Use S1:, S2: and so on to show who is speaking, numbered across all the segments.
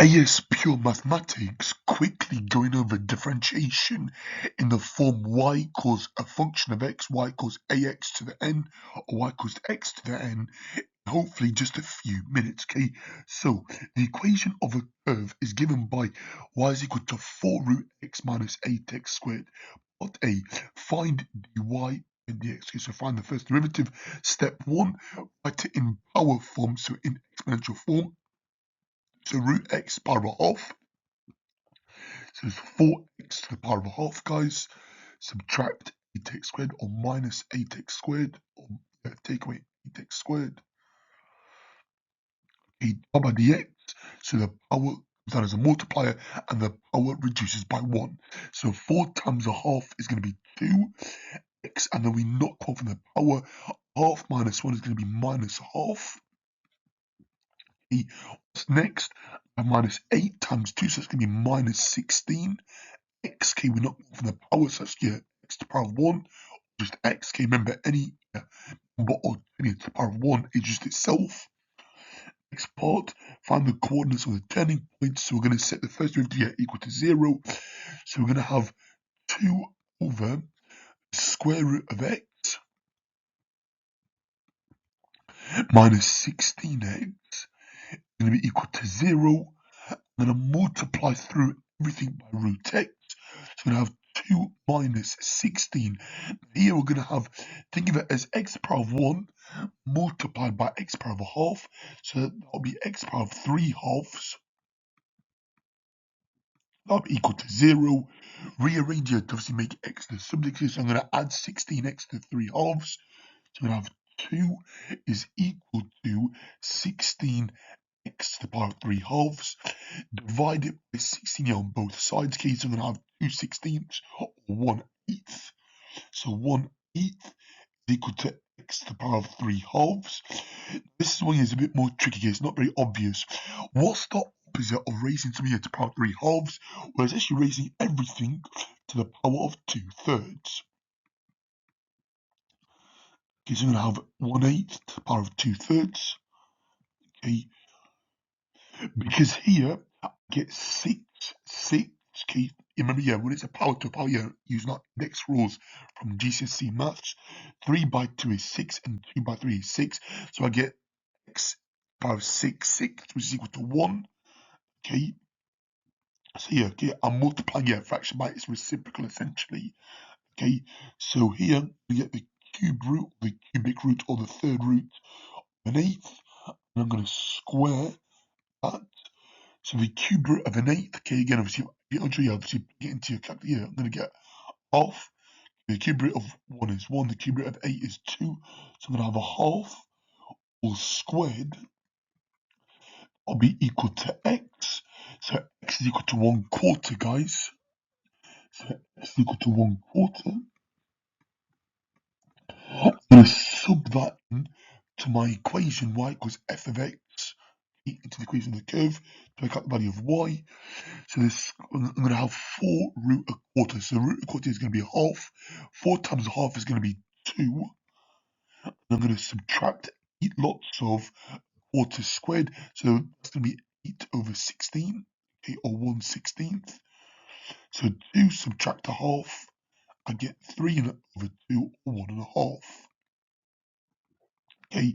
S1: AS Pure Mathematics quickly going over differentiation in the form y equals a function of x, y equals ax to the n, or y equals x to the n, hopefully just a few minutes, okay? So the equation of a curve is given by y is equal to 4 root x minus 8x squared. Part A, find dy and dx. Okay, so find the first derivative. Step 1, write it in power form, so in exponential form. So root x power of a half. So it's 4x to the power of a half, guys. Subtract 8x squared or minus 8x squared, or take away 8x squared. A power dx, so the power comes out as a multiplier and the power reduces by 1. So 4 times a half is going to be 2x, and then we knock off from the power. Half minus 1 is going to be minus half. Okay, what's next? Minus 8 times 2, so it's going to be minus 16. X, okay, we knock off from the power, so that's x to the power of 1, just x, okay, remember any number or any to the power of 1 is just itself. Next part, find the coordinates of the turning point, so we're going to set the first derivative equal to 0, so we're going to have 2 over the square root of x minus 16x is going to be equal to 0. I'm going to multiply through everything by root x, so we're going to have 2 minus 16. Here we're going to have, think of it as x to the power of 1 multiplied by x to the power of a half, so that'll be x to the power of 3 halves. That'll be equal to 0. Rearrange it to obviously make x the subject here, so I'm going to add 16x to 3 halves. So I'm going to have 2 is equal to 16x to the power of 3 halves. Divide it by 16 here on both sides, okay, so I'm going to have 2 16ths or 1/8. So 1/8 is equal to x to the power of 3 halves. This one is a bit more tricky here, it's not very obvious. What's the opposite of raising something to the power of 3 halves? Well, it's actually raising everything to the power of 2/3. Okay, so I'm going to have 1/8 to the power of 2/3. Okay, because here I get 6. Okay, remember, when it's a power to a power, use not index rules from GCSE maths. 3 by 2 is 6, and 2 by 3 is 6. So I get x power of 6, which is equal to 1. Okay, so okay, I'm multiplying a fraction by its reciprocal essentially. Okay, so here we get the cube root, the cubic root, or the third root of 1/8, and I'm going to square that. So the cube root of 1/8, okay, again, obviously, obviously get into your calculator, I'm going to get half. The cube root of 1 is 1, the cube root of 8 is 2, so I'm going to have a half, all squared, will be equal to x. So x is equal to 1/4, guys. So x is equal to 1/4. I'm going to sub that in to my equation, y equals f of x into the equation of the curve to work out the value of y. So this, I'm going to have 4 root a quarter. So root a quarter is going to be a half. 4 times a half is going to be 2. And I'm going to subtract 8 lots of quarter squared. So that's going to be 8 over 16, okay, or 1/16. So 2 subtract a half, I get 3 over 2, or 1.5. Okay,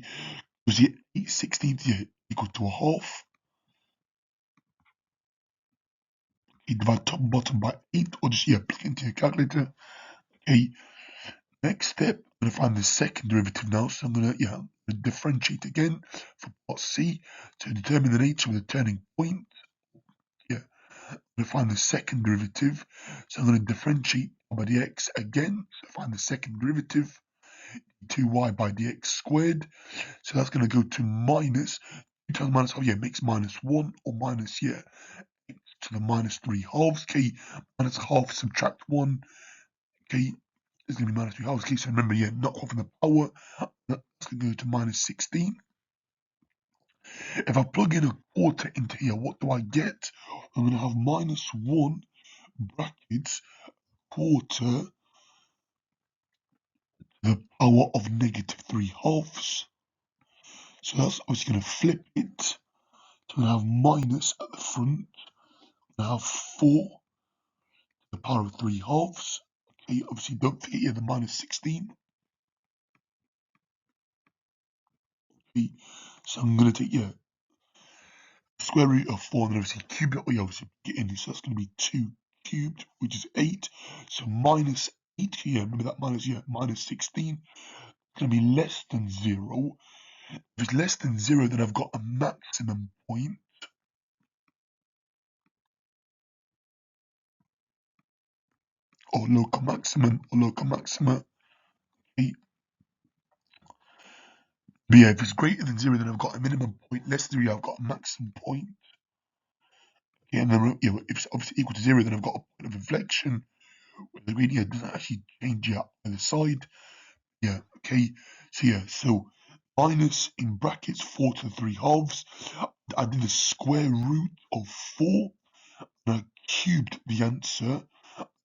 S1: because the 8/16 here equal to a half. You divide top and bottom by 8, or just plug into your calculator. Okay, next step, I'm going to find the second derivative now. So I'm going to differentiate again for part C to determine the nature of the turning point. I'm going to find the second derivative. So I'm going to differentiate by dx again to find the second derivative. 2y by dx squared. So that's going to go to minus 2 times minus half, makes minus 1, or minus x to the minus 3 halves. Okay, minus half subtract 1. Okay, it's going to be minus 3 halves. Okay, so remember, knock off in the power. That's going to go to minus 16. If I plug in a quarter into here, what do I get? I'm going to have minus 1 brackets quarter the power of negative 3 halves. So that's obviously going to flip it. So So I have minus at the front. I have 4 to the power of 3 halves. Okay, obviously don't forget you have the minus 16. Okay, so I'm going to take square root of 4 and then obviously cube it, or you obviously get in. So that's going to be 2 cubed, which is 8. So minus 8 here, remember that minus 16. It's going to be less than 0. If it's less than 0, then I've got a maximum point. Or local maximum, Okay. But yeah, if it's greater than 0, then I've got a minimum point. Less than 0, I've got a maximum point. Okay, and then if it's obviously equal to 0, then I've got a point of inflection. Where the gradient doesn't actually change either side. Yeah, okay. So minus in brackets 4 to the 3 halves. I did the square root of 4 and I cubed the answer.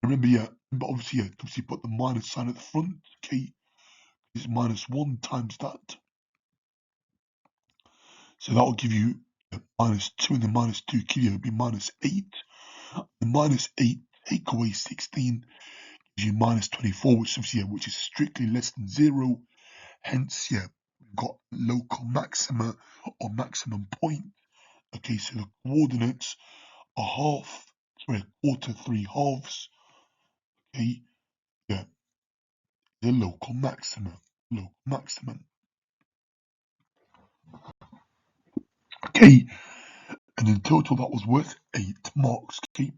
S1: Remember, but obviously put the minus sign at the front. Okay, it's minus 1 times that. So that will give you minus 2, and the minus 2 will be minus 8. The minus 8 take away 16 gives you minus 24, which is strictly less than 0. Hence, we've got local maxima or maximum point. Okay, so the coordinates are a quarter, 3 halves. Okay, the local maximum. Okay, and in total that was worth 8 marks. Okay,